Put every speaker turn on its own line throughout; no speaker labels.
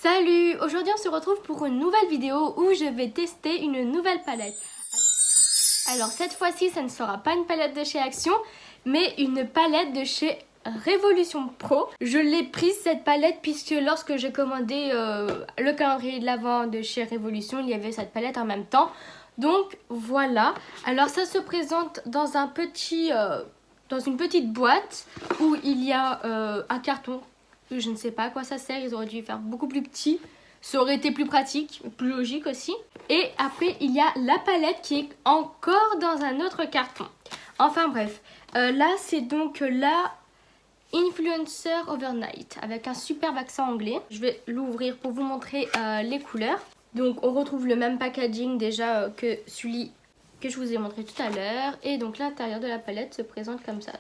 Salut! Aujourd'hui on se retrouve pour une nouvelle vidéo où je vais tester une nouvelle palette. Alors cette fois-ci ça ne sera pas une palette de chez Action mais une palette de chez Révolution Pro. Je l'ai prise cette palette puisque lorsque j'ai commandé le calendrier de l'Avent de chez Révolution, il y avait cette palette en même temps. Donc voilà, alors ça se présente dans un petit, dans une petite boîte où il y a un carton. Je ne sais pas à quoi ça sert, ils auraient dû faire beaucoup plus petit. Ça aurait été plus pratique, plus logique aussi. Et après, il y a la palette qui est encore dans un autre carton. Enfin bref, là c'est donc la Influencer Overnight avec un superbe accent anglais. Je vais l'ouvrir pour vous montrer les couleurs. Donc on retrouve le même packaging déjà que celui que je vous ai montré tout à l'heure. Et donc l'intérieur de la palette se présente comme ça.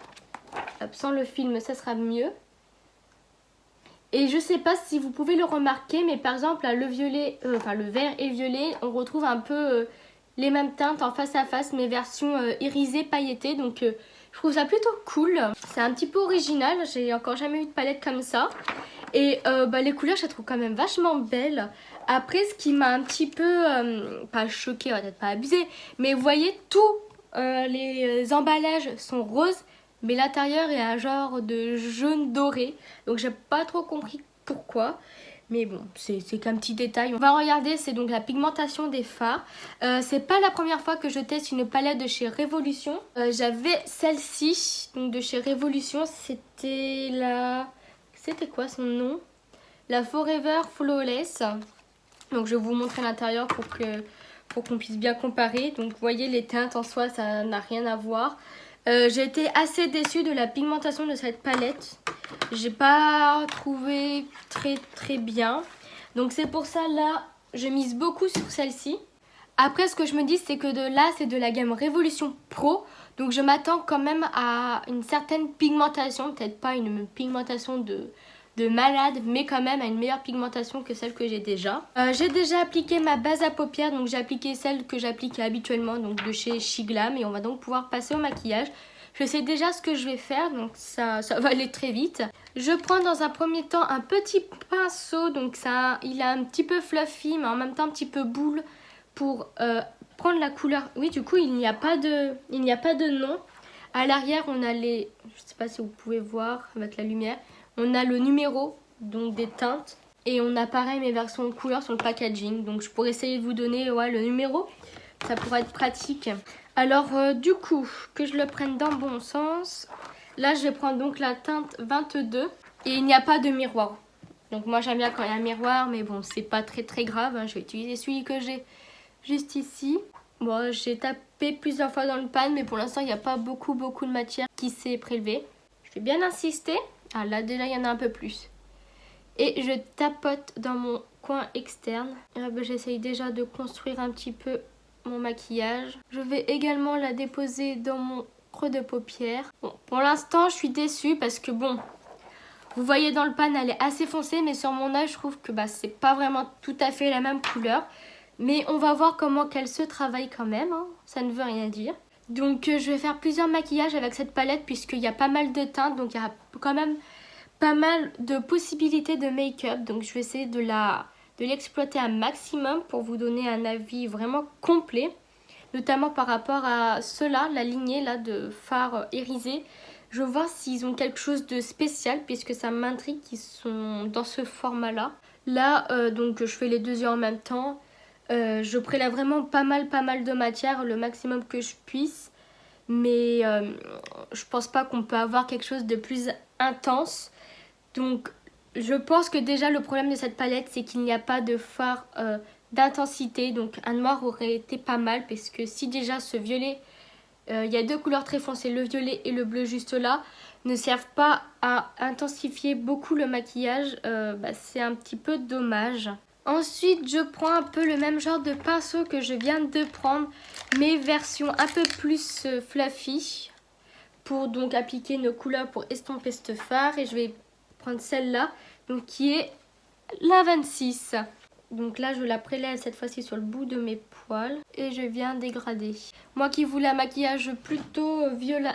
Hop, sans le film, ça sera mieux. Et je sais pas si vous pouvez le remarquer, mais par exemple là, le violet, le vert et violet, on retrouve un peu les mêmes teintes en face à face, mais version irisée, pailletée. Donc je trouve ça plutôt cool. C'est un petit peu original, j'ai encore jamais eu de palette comme ça. Et les couleurs, je les trouve quand même vachement belles. Après, ce qui m'a un petit peu, pas choquée, on va peut-être pas abuser, mais vous voyez, tous les emballages sont roses. Mais l'intérieur est un genre de jaune doré. Donc j'ai pas trop compris pourquoi. Mais bon, c'est qu'un petit détail. On va regarder, c'est donc la pigmentation des fards. C'est pas la première fois que je teste une palette de chez Révolution. J'avais celle-ci, donc de chez Révolution. C'était la... C'était quoi son nom? La Forever Flawless. Donc je vais vous montrer l'intérieur pour qu'on puisse bien comparer. Donc vous voyez, les teintes en soi, ça n'a rien à voir. J'ai été assez déçue de la pigmentation de cette palette. J'ai pas trouvé très bien. Donc c'est pour ça là, je mise beaucoup sur celle-ci. Après ce que je me dis c'est que là c'est de la gamme Révolution Pro. Donc je m'attends quand même à une certaine pigmentation. Peut-être pas une pigmentation de malade, mais quand même à une meilleure pigmentation que celle que j'ai déjà. J'ai déjà appliqué ma base à paupières, donc j'ai appliqué celle que j'applique habituellement, donc de chez Shiglam, et on va donc pouvoir passer au maquillage. Je sais déjà ce que je vais faire, donc ça va aller très vite. Je prends dans un premier temps un petit pinceau, donc il a un petit peu fluffy, mais en même temps un petit peu boule, pour prendre la couleur. Oui, du coup, il n'y a pas de nom. À l'arrière, on a les... Je ne sais pas si vous pouvez voir avec la lumière. On a le numéro, donc des teintes. Et on a pareil mes versions de couleurs sur le packaging. Donc je pourrais essayer de vous donner le numéro. Ça pourrait être pratique. Alors du coup, que je le prenne dans le bon sens. Là je vais prendre donc la teinte 22. Et il n'y a pas de miroir. Donc moi j'aime bien quand il y a un miroir. Mais bon, c'est pas très grave. Hein. Je vais utiliser celui que j'ai juste ici. Bon, j'ai tapé plusieurs fois dans le pan. Mais pour l'instant il n'y a pas beaucoup de matière qui s'est prélevée. Je vais bien insister. Ah là déjà il y en a un peu plus. Et je tapote dans mon coin externe. J'essaye déjà de construire un petit peu mon maquillage. Je vais également la déposer dans mon creux de paupière. Bon, pour l'instant je suis déçue parce que bon, vous voyez dans le pan elle est assez foncée, mais sur mon œil je trouve que c'est pas vraiment tout à fait la même couleur. Mais on va voir comment qu'elle se travaille quand même, hein. Ça ne veut rien dire. Donc je vais faire plusieurs maquillages avec cette palette puisqu'il y a pas mal de teintes, donc il y a quand même pas mal de possibilités de make-up. Donc je vais essayer de l'exploiter un maximum pour vous donner un avis vraiment complet, notamment par rapport à ceux-là, la lignée là de fards irisés. Je vais voir s'ils ont quelque chose de spécial puisque ça m'intrigue qu'ils sont dans ce format-là. Là, donc je fais les deux yeux en même temps. Je prélève vraiment pas mal de matière, le maximum que je puisse. Mais je pense pas qu'on peut avoir quelque chose de plus intense. Donc je pense que déjà le problème de cette palette c'est qu'il n'y a pas de fard d'intensité. Donc un noir aurait été pas mal parce que si déjà ce violet, il y a deux couleurs très foncées, le violet et le bleu juste là, ne servent pas à intensifier beaucoup le maquillage, c'est un petit peu dommage. Ensuite, je prends un peu le même genre de pinceau que je viens de prendre, mais version un peu plus fluffy, pour donc appliquer nos couleurs pour estomper ce fard. Et je vais prendre celle-là, donc qui est la 26. Donc là, je la prélève cette fois-ci sur le bout de mes poils et je viens dégrader. Moi qui voulais un maquillage plutôt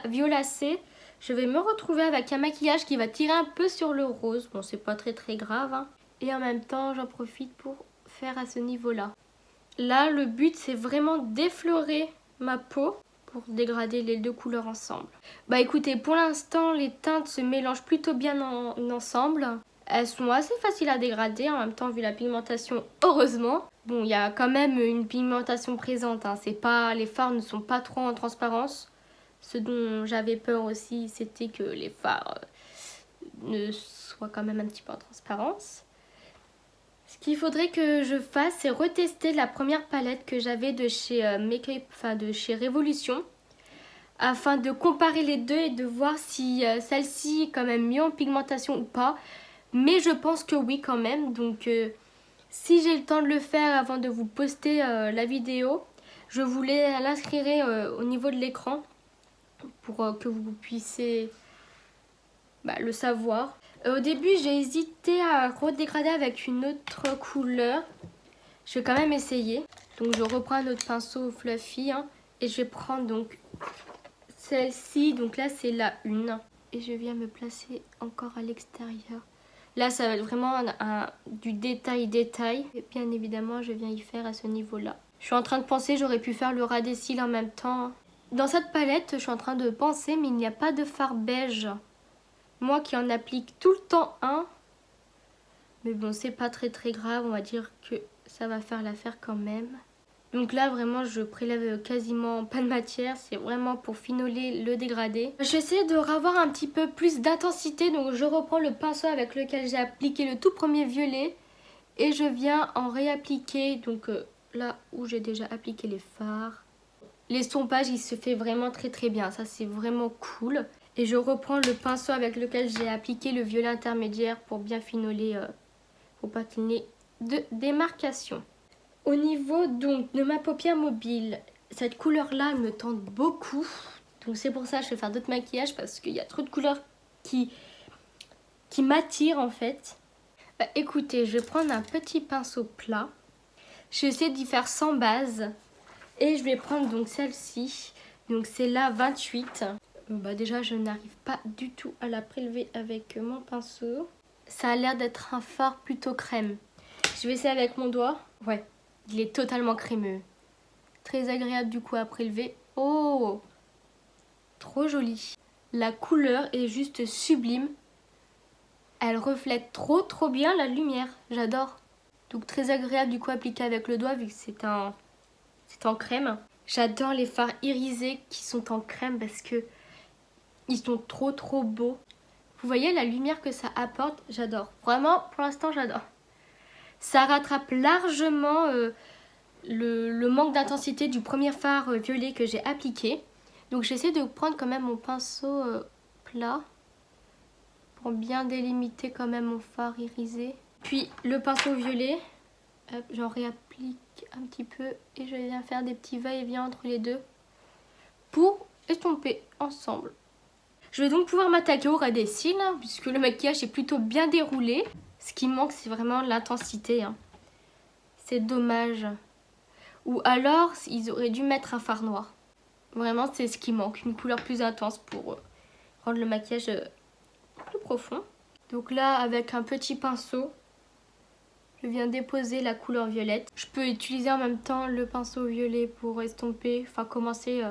violacé, je vais me retrouver avec un maquillage qui va tirer un peu sur le rose. Bon, c'est pas très grave, hein. Et en même temps, j'en profite pour faire à ce niveau-là. Là, le but, c'est vraiment d'effleurer ma peau pour dégrader les deux couleurs ensemble. Bah écoutez, pour l'instant, les teintes se mélangent plutôt bien ensemble. Elles sont assez faciles à dégrader, en même temps, vu la pigmentation, heureusement. Bon, il y a quand même une pigmentation présente, hein. C'est pas, les fards ne sont pas trop en transparence. Ce dont j'avais peur aussi, c'était que les fards ne soient quand même un petit peu en transparence. Ce qu'il faudrait que je fasse, c'est retester la première palette que j'avais de chez de chez Révolution, afin de comparer les deux et de voir si celle-ci est quand même mieux en pigmentation ou pas. Mais je pense que oui quand même, donc si j'ai le temps de le faire avant de vous poster la vidéo, je voulais l'inscrire au niveau de l'écran pour que vous puissiez le savoir. Au début, j'ai hésité à redégrader avec une autre couleur. Je vais quand même essayer. Donc je reprends un autre pinceau fluffy et je vais prendre donc celle-ci. Donc là, c'est la 1. Et je viens me placer encore à l'extérieur. Là, ça va être vraiment du détail. Et bien évidemment, je viens y faire à ce niveau-là. Je suis en train de penser, j'aurais pu faire le ras des cils en même temps. Dans cette palette, je suis en train de penser, mais il n'y a pas de fard beige. Moi qui en applique tout le temps un. Mais bon, c'est pas très grave, on va dire que ça va faire l'affaire quand même. Donc là, vraiment, je prélève quasiment pas de matière. C'est vraiment pour finoler le dégradé. Je vais essayer de revoir un petit peu plus d'intensité. Donc je reprends le pinceau avec lequel j'ai appliqué le tout premier violet. Et je viens en réappliquer, donc là où j'ai déjà appliqué les fards. L'estompage, il se fait vraiment très bien. Ça, c'est vraiment cool. Et je reprends le pinceau avec lequel j'ai appliqué le violet intermédiaire pour bien finoler, pour pas qu'il n'y ait de démarcation. Au niveau donc de ma paupière mobile, cette couleur-là me tente beaucoup. Donc c'est pour ça que je vais faire d'autres maquillages parce qu'il y a trop de couleurs qui m'attirent en fait. Écoutez, je vais prendre un petit pinceau plat. Je vais essayer d'y faire sans base. Et je vais prendre donc celle-ci. Donc c'est la 28. Déjà, je n'arrive pas du tout à la prélever avec mon pinceau. Ça a l'air d'être un fard plutôt crème. Je vais essayer avec mon doigt. Ouais, il est totalement crémeux. Très agréable du coup à prélever. Oh, trop joli. La couleur est juste sublime. Elle reflète trop bien la lumière. J'adore. Donc très agréable du coup à appliquer avec le doigt vu que c'est en crème. J'adore les fards irisés qui sont en crème parce que ils sont trop beaux. Vous voyez la lumière que ça apporte, j'adore. Vraiment, pour l'instant, j'adore. Ça rattrape largement le manque d'intensité du premier fard violet que j'ai appliqué. Donc j'essaie de prendre quand même mon pinceau plat pour bien délimiter quand même mon fard irisé. Puis le pinceau violet, j'en réapplique un petit peu et je viens faire des petits va-et-vient entre les deux pour estomper ensemble. Je vais donc pouvoir m'attaquer au ras des cils puisque le maquillage est plutôt bien déroulé. Ce qui manque, c'est vraiment l'intensité. C'est dommage. Ou alors, ils auraient dû mettre un fard noir. Vraiment, c'est ce qui manque. Une couleur plus intense pour rendre le maquillage plus profond. Donc là, avec un petit pinceau, je viens déposer la couleur violette. Je peux utiliser en même temps le pinceau violet pour estomper, enfin commencer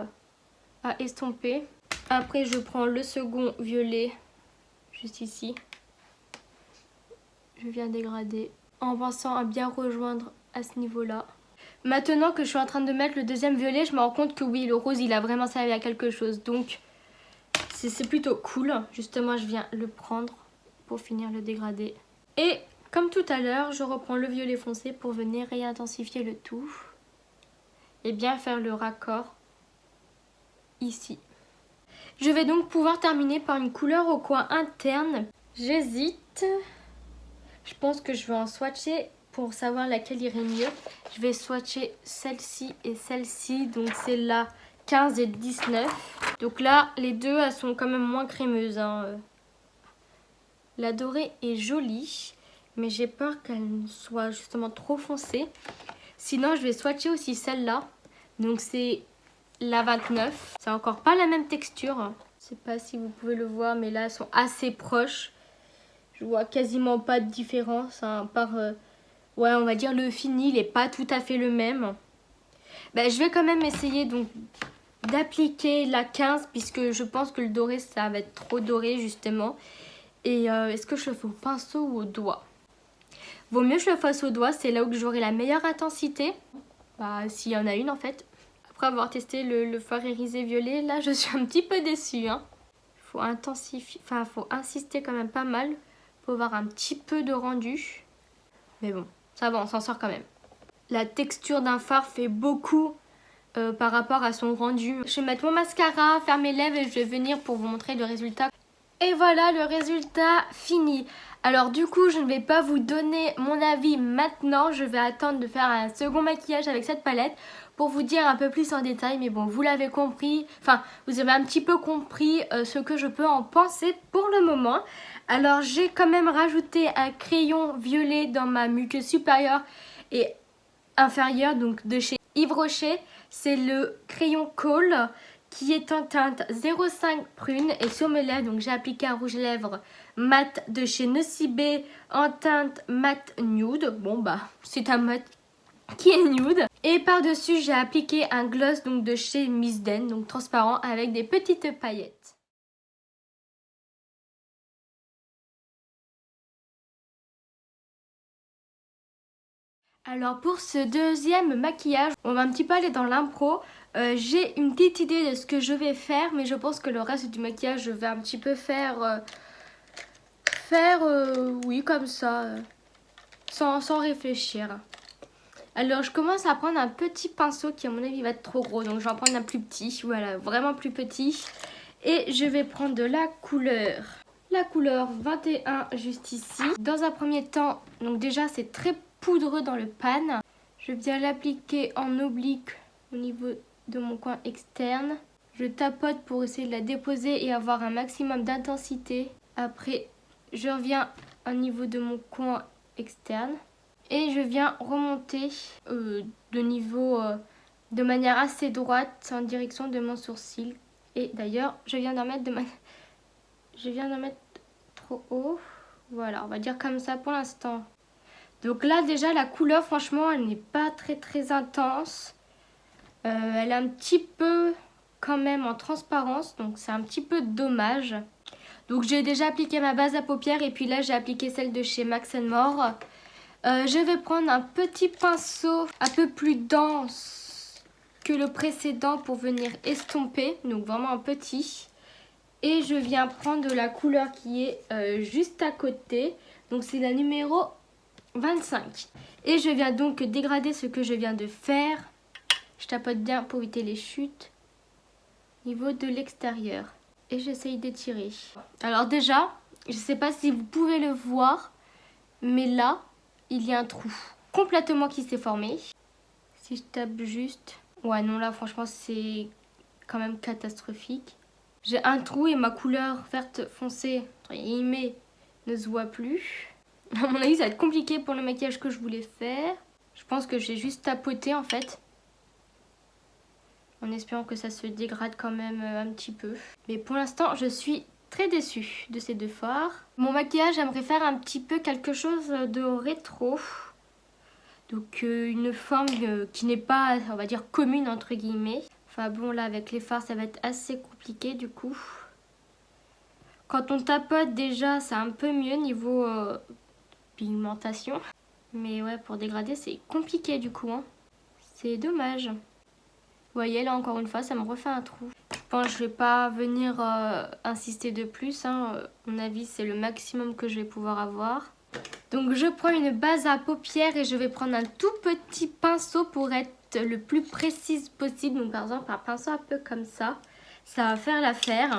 à estomper. Après, je prends le second violet, juste ici. Je viens dégrader en pensant à bien rejoindre à ce niveau-là. Maintenant que je suis en train de mettre le deuxième violet, je me rends compte que oui, le rose, il a vraiment servi à quelque chose. Donc, c'est plutôt cool. Justement, je viens le prendre pour finir le dégradé. Et comme tout à l'heure, je reprends le violet foncé pour venir réintensifier le tout. Et bien faire le raccord ici. Je vais donc pouvoir terminer par une couleur au coin interne. J'hésite. Je pense que je vais en swatcher pour savoir laquelle irait mieux. Je vais swatcher celle-ci et celle-ci. Donc c'est la 15 et 19. Donc là, les deux, elles sont quand même moins crémeuses. La dorée est jolie, mais j'ai peur qu'elle soit justement trop foncée. Sinon, je vais swatcher aussi celle-là. Donc c'est la 29. C'est encore pas la même texture. Je sais pas si vous pouvez le voir, mais là, elles sont assez proches. Je vois quasiment pas de différence, hein, par... ouais, on va dire le fini, il est pas tout à fait le même. Ben, je vais quand même essayer donc d'appliquer la 15 puisque je pense que le doré, ça va être trop doré justement. Et est-ce que je le fais au pinceau ou au doigt? Vaut mieux que je le fasse au doigt, c'est là où j'aurai la meilleure intensité. Bah, s'il y en a une en fait. Après avoir testé le fard irisé violet, là je suis un petit peu déçue. Hein. Faut intensifier, enfin faut insister quand même pas mal pour avoir un petit peu de rendu. Mais bon, ça va, on s'en sort quand même. La texture d'un fard fait beaucoup par rapport à son rendu. Je vais mettre mon mascara, faire mes lèvres et je vais venir pour vous montrer le résultat. Et voilà le résultat fini. Alors du coup, je ne vais pas vous donner mon avis maintenant. Je vais attendre de faire un second maquillage avec cette palette pour vous dire un peu plus en détail. Mais bon, vous l'avez compris. Enfin, vous avez un petit peu compris ce que je peux en penser pour le moment. Alors, j'ai quand même rajouté un crayon violet dans ma muqueuse supérieure et inférieure, donc de chez Yves Rocher. C'est le crayon Kohl qui est en teinte 05 prune et sur mes lèvres, donc j'ai appliqué un rouge à lèvres mat de chez Nocibé en teinte mat nude. Bon bah c'est un mat qui est nude. Et par dessus j'ai appliqué un gloss donc de chez Miss Den, donc transparent avec des petites paillettes. Alors pour ce deuxième maquillage, on va un petit peu aller dans l'impro. J'ai une petite idée de ce que je vais faire, mais je pense que le reste du maquillage, je vais un petit peu faire, oui, comme ça, sans réfléchir. Alors je commence à prendre un petit pinceau qui à mon avis va être trop gros, donc je vais en prendre un plus petit, voilà, vraiment plus petit. Et je vais prendre de la couleur 21 juste ici. Dans un premier temps, donc déjà c'est très poudreux dans le pan. Je viens l'appliquer en oblique au niveau de mon coin externe. Je tapote pour essayer de la déposer et avoir un maximum d'intensité. Après, je reviens au niveau de mon coin externe. Et je viens remonter de niveau de manière assez droite en direction de mon sourcil. Et d'ailleurs, je viens d'en mettre trop haut. Voilà, on va dire comme ça pour l'instant. Donc là déjà la couleur franchement elle n'est pas très intense. Elle est un petit peu quand même en transparence, donc c'est un petit peu dommage. Donc j'ai déjà appliqué ma base à paupières et puis là j'ai appliqué celle de chez Max More. Je vais prendre un petit pinceau un peu plus dense que le précédent pour venir estomper, donc vraiment un petit. Et je viens prendre la couleur qui est juste à côté, donc c'est la numéro 25. Et je viens donc dégrader ce que je viens de faire. Je tapote bien pour éviter les chutes au niveau de l'extérieur. Et j'essaye d'étirer. Alors déjà, je ne sais pas si vous pouvez le voir, mais là, il y a un trou complètement qui s'est formé. Si je tape juste... Ouais, non, là, franchement, c'est quand même catastrophique. J'ai un trou et ma couleur verte foncée, entre guillemets, ne se voit plus. À mon avis, ça va être compliqué pour le maquillage que je voulais faire. Je pense que j'ai juste tapoté en fait. En espérant que ça se dégrade quand même un petit peu. Mais pour l'instant, je suis très déçue de ces deux fards. Mon maquillage, j'aimerais faire un petit peu quelque chose de rétro. Donc une forme qui n'est pas, on va dire, commune entre guillemets. Enfin bon, là avec les fards, ça va être assez compliqué du coup. Quand on tapote déjà, c'est un peu mieux niveau pigmentation. Mais ouais, pour dégrader, c'est compliqué du coup. Hein. C'est dommage. Vous voyez, là encore une fois, ça me refait un trou. Bon, je vais pas venir insister de plus. Hein. À mon avis, c'est le maximum que je vais pouvoir avoir. Donc je prends une base à paupières et je vais prendre un tout petit pinceau pour être le plus précise possible. Donc par exemple, un pinceau un peu comme ça. Ça va faire l'affaire.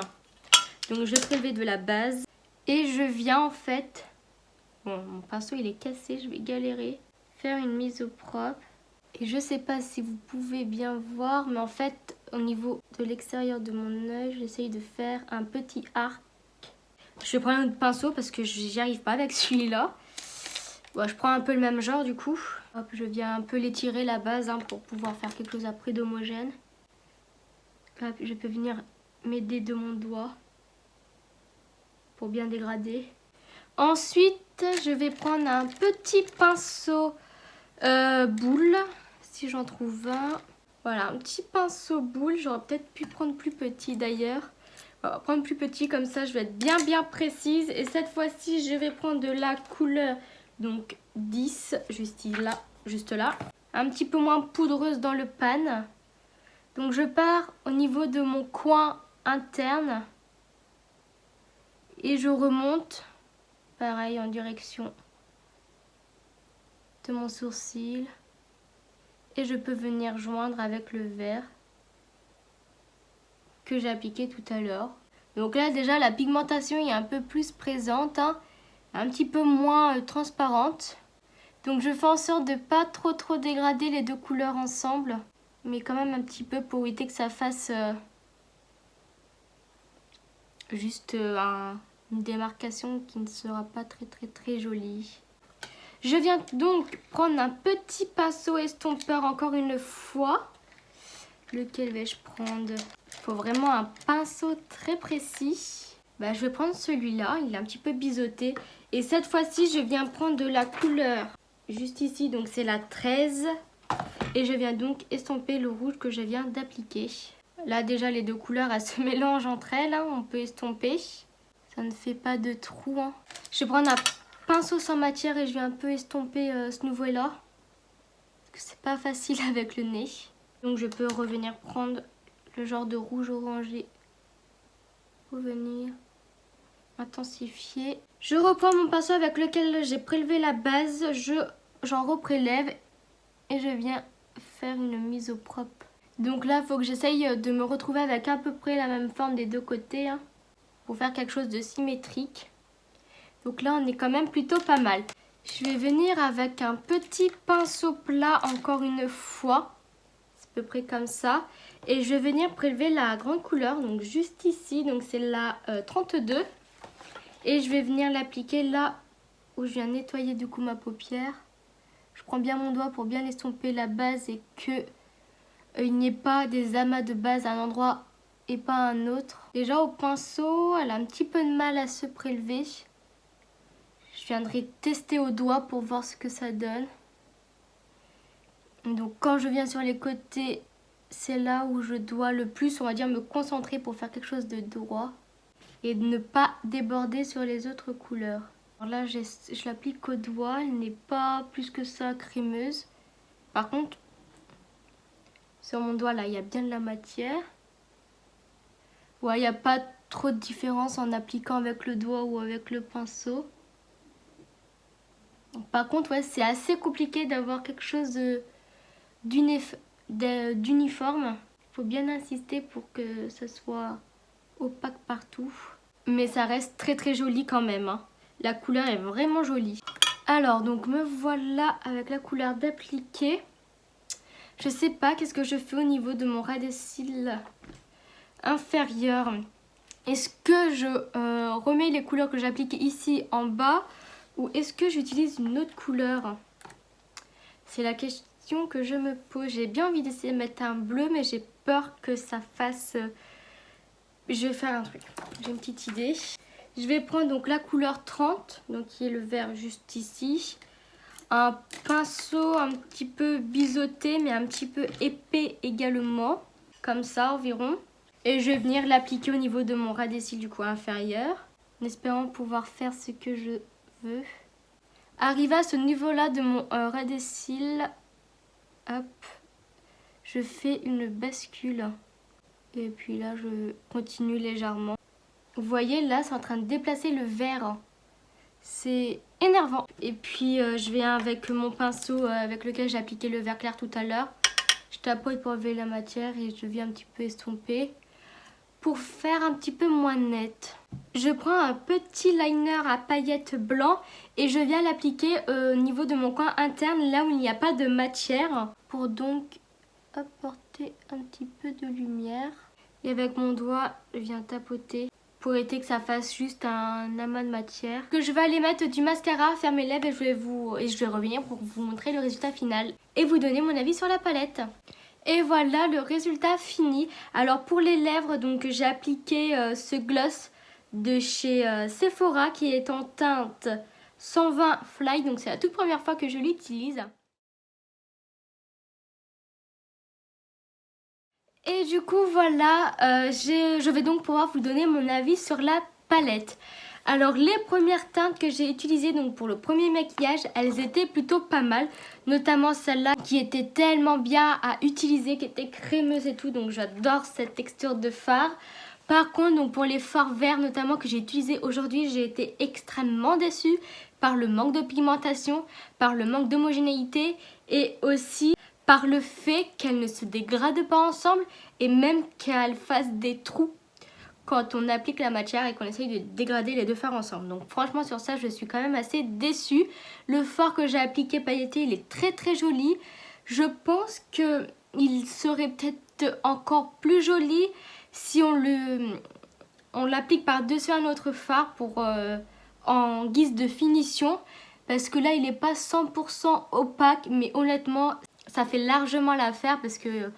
Donc je prélever de la base. Et je viens en fait... Bon, mon pinceau il est cassé, je vais galérer. Faire une mise au propre. Et je sais pas si vous pouvez bien voir, mais en fait, au niveau de l'extérieur de mon œil, j'essaye de faire un petit arc. Je vais prendre un autre pinceau parce que j'y arrive pas avec celui-là. Bon, je prends un peu le même genre du coup. Hop, je viens un peu l'étirer la base hein, pour pouvoir faire quelque chose après d'homogène. Hop, je peux venir m'aider de mon doigt pour bien dégrader. Ensuite, je vais prendre un petit pinceau boule, si j'en trouve un. Voilà, un petit pinceau boule. J'aurais peut-être pu prendre plus petit d'ailleurs. On va prendre plus petit, comme ça je vais être bien précise. Et cette fois-ci, je vais prendre de la couleur donc 10, juste là. Un petit peu moins poudreuse dans le pan. Donc je pars au niveau de mon coin interne. Et je remonte, pareil, en direction de mon sourcil. Et je peux venir joindre avec le vert que j'ai appliqué tout à l'heure. Donc là déjà la pigmentation est un peu plus présente, hein, un petit peu moins transparente. Donc je fais en sorte de pas trop dégrader les deux couleurs ensemble, mais quand même un petit peu pour éviter que ça fasse juste une démarcation qui ne sera pas très jolie. Je viens donc prendre un petit pinceau estompeur encore une fois. Lequel vais-je prendre? Il faut vraiment un pinceau très précis. Je vais prendre celui-là, il est un petit peu biseauté. Et cette fois-ci, je viens prendre de la couleur juste ici, donc c'est la 13. Et je viens donc estomper le rouge que je viens d'appliquer. Là déjà, les deux couleurs, elles se mélangent entre elles, hein, on peut estomper. Ça ne fait pas de trou. Hein. Je vais prendre un pinceau sans matière et je vais un peu estomper ce niveau-là. Parce que c'est pas facile avec le nez. Donc je peux revenir prendre le genre de rouge orangé. Revenir intensifier. Je reprends mon pinceau avec lequel j'ai prélevé la base. J'en reprélève et je viens faire une mise au propre. Donc là, il faut que j'essaye de me retrouver avec à peu près la même forme des deux côtés. Hein, pour faire quelque chose de symétrique. Donc là, on est quand même plutôt pas mal. Je vais venir avec un petit pinceau plat encore une fois. C'est à peu près comme ça. Et je vais venir prélever la grande couleur, donc juste ici. Donc c'est la 32. Et je vais venir l'appliquer là où je viens nettoyer du coup ma paupière. Je prends bien mon doigt pour bien estomper la base et que il n'y ait pas des amas de base à un endroit et pas à un autre. Déjà au pinceau, elle a un petit peu de mal à se prélever. Je viendrai tester au doigt pour voir ce que ça donne. Donc quand je viens sur les côtés, c'est là où je dois le plus, on va dire, me concentrer pour faire quelque chose de droit. Et de ne pas déborder sur les autres couleurs. Alors là, je l'applique au doigt, elle n'est pas plus que ça crémeuse. Par contre, sur mon doigt, là, il y a bien de la matière. Ouais, il n'y a pas trop de différence en appliquant avec le doigt ou avec le pinceau. Par contre, ouais, c'est assez compliqué d'avoir quelque chose d'uniforme. Il faut bien insister pour que ça soit opaque partout. Mais ça reste très joli quand même. Hein. La couleur est vraiment jolie. Alors, donc me voilà avec la couleur d'appliquer. Je sais pas qu'est-ce que je fais au niveau de mon ras des cils inférieur. Est-ce que je remets les couleurs que j'applique ici en bas ou est-ce que j'utilise une autre couleur? C'est la question que je me pose. J'ai bien envie d'essayer de mettre un bleu mais j'ai peur que ça fasse... Je vais faire un truc. J'ai une petite idée. Je vais prendre donc la couleur 30, donc qui est le vert juste ici. Un pinceau un petit peu biseauté mais un petit peu épais également. Comme ça environ. Et je vais venir l'appliquer au niveau de mon ras des cils du coup inférieur. En espérant pouvoir faire ce que je veux. Arrivé à ce niveau-là de mon ras des cils, hop, je fais une bascule. Et puis là, je continue légèrement. Vous voyez, là, c'est en train de déplacer le vert. C'est énervant. Et puis, je viens avec mon pinceau avec lequel j'ai appliqué le vert clair tout à l'heure. Je tapote pour enlever la matière et je viens un petit peu estomper pour faire un petit peu moins net. Je prends un petit liner à paillettes blanc et je viens l'appliquer au niveau de mon coin interne, là où il n'y a pas de matière, pour donc apporter un petit peu de lumière. Et avec mon doigt, je viens tapoter pour éviter que ça fasse juste un amas de matière. Que je vais aller mettre du mascara, faire mes lèvres et je vais revenir pour vous montrer le résultat final et vous donner mon avis sur la palette. Et voilà le résultat fini. Alors pour les lèvres, donc j'ai appliqué ce gloss de chez Sephora qui est en teinte 120 Fly. Donc c'est la toute première fois que je l'utilise. Et du coup voilà, je vais donc pouvoir vous donner mon avis sur la palette. Alors les premières teintes que j'ai utilisées donc pour le premier maquillage, elles étaient plutôt pas mal. Notamment celle-là qui était tellement bien à utiliser, qui était crémeuse et tout. Donc j'adore cette texture de fard. Par contre, donc pour les fards verts notamment que j'ai utilisés aujourd'hui, j'ai été extrêmement déçue par le manque de pigmentation, par le manque d'homogénéité et aussi par le fait qu'elles ne se dégradent pas ensemble et même qu'elles fassent des trous quand on applique la matière et qu'on essaye de dégrader les deux fards ensemble. Donc franchement sur ça je suis quand même assez déçue. Le fard que j'ai appliqué pailleté il est très très joli. Je pense qu'il serait peut-être encore plus joli si on l'applique par-dessus un autre fard pour en guise de finition. Parce que là il n'est pas 100% opaque mais honnêtement ça fait largement l'affaire parce que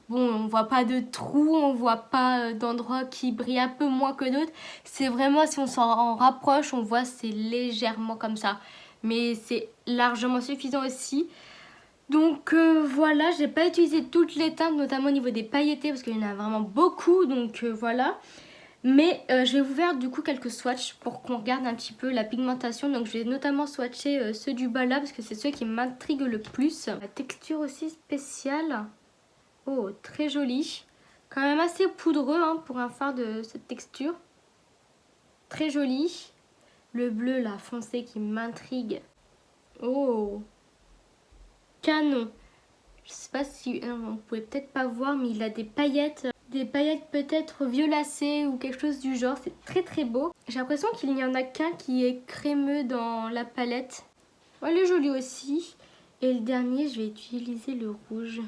bon, on voit pas de trous, on voit pas d'endroits qui brillent un peu moins que d'autres. C'est vraiment, si on s'en rapproche, on voit c'est légèrement comme ça. Mais c'est largement suffisant aussi. Donc voilà, j'ai pas utilisé toutes les teintes, notamment au niveau des pailletés, parce qu'il y en a vraiment beaucoup. Donc voilà. Mais je vais vous faire du coup quelques swatchs pour qu'on regarde un petit peu la pigmentation. Donc je vais notamment swatcher ceux du bas là, parce que c'est ceux qui m'intriguent le plus. La texture aussi spéciale. Oh, très joli. Quand même assez poudreux hein, pour un fard de cette texture. Très joli. Le bleu là, foncé qui m'intrigue. Oh, canon. Je sais pas si on pouvait peut-être pas voir, mais il a des paillettes. Des paillettes peut-être violacées ou quelque chose du genre. C'est très très beau. J'ai l'impression qu'il n'y en a qu'un qui est crémeux dans la palette. Oh, elle est jolie aussi. Et le dernier, je vais utiliser le rouge.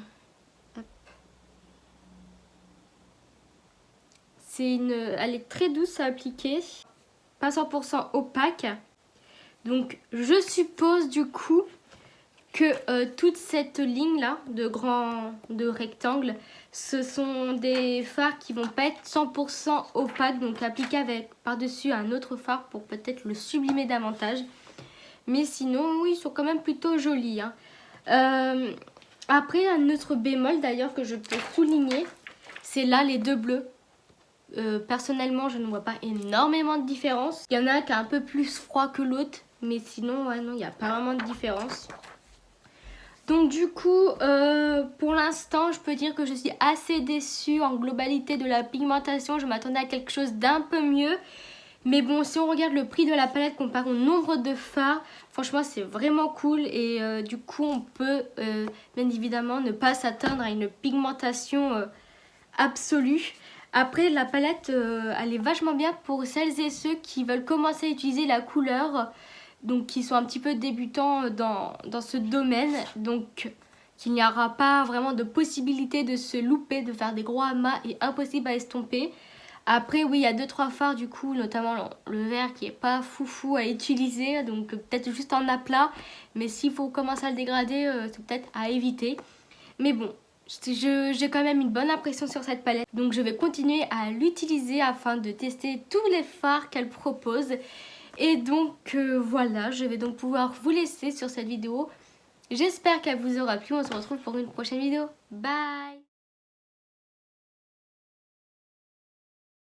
Elle est très douce à appliquer, pas 100% opaque. Donc je suppose du coup que toute cette ligne là de rectangle, ce sont des fards qui vont pas être 100% opaques, donc appliqués avec par-dessus un autre fard pour peut-être le sublimer davantage. Mais sinon, oui, ils sont quand même plutôt jolis. Hein. Après, un autre bémol d'ailleurs que je peux souligner, c'est là les deux bleus. Personnellement je ne vois pas énormément de différence. Il y en a un qui est un peu plus froid que l'autre, mais sinon ouais, non, il n'y a pas vraiment de différence. Donc du coup pour l'instant je peux dire que je suis assez déçue en globalité de la pigmentation. Je m'attendais à quelque chose d'un peu mieux. Mais bon, si on regarde le prix de la palette comparé au nombre de fards, franchement c'est vraiment cool. Et du coup on peut bien évidemment ne pas s'atteindre à une pigmentation absolue. Après la palette elle est vachement bien pour celles et ceux qui veulent commencer à utiliser la couleur, donc qui sont un petit peu débutants dans ce domaine, donc qu'il n'y aura pas vraiment de possibilité de se louper, de faire des gros amas et impossible à estomper. Après oui il y a 2-3 fards du coup, notamment le vert qui est pas foufou à utiliser, donc peut-être juste en aplat, mais s'il faut commencer à le dégrader c'est peut-être à éviter. Mais bon, j'ai quand même une bonne impression sur cette palette, donc je vais continuer à l'utiliser afin de tester tous les fards qu'elle propose. Et donc voilà, je vais donc pouvoir vous laisser sur cette vidéo. J'espère qu'elle vous aura plu, on se retrouve pour une prochaine vidéo. Bye!